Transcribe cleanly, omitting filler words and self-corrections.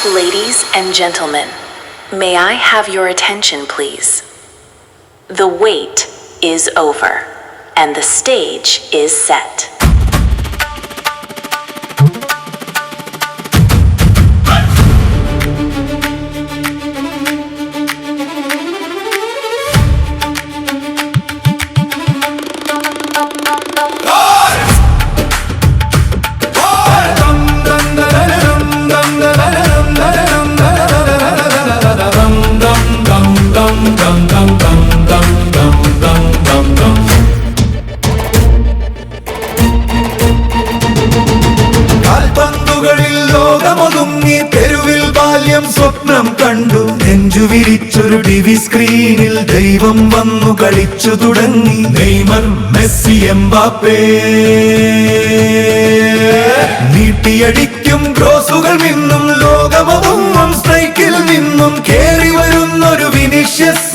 Ladies and gentlemen, may I have your attention, please? The wait is over, and the stage is set. സ്വപ്നം കണ്ടു നെഞ്ചു വിരിച്ചൊരു TV സ്ക്രീനിൽ ദൈവം വന്നു കളിച്ചു തുടങ്ങി. നെയ്മർ, മെസ്സി, എംബാപ്പേ നീട്ടിയടിക്കും ക്രോസുകൾ നിന്നും ലോകമൊന്നും സ്ട്രൈക്കിൽ നിന്നും കേറി വരുന്നൊരു വിനിഷ്യസ്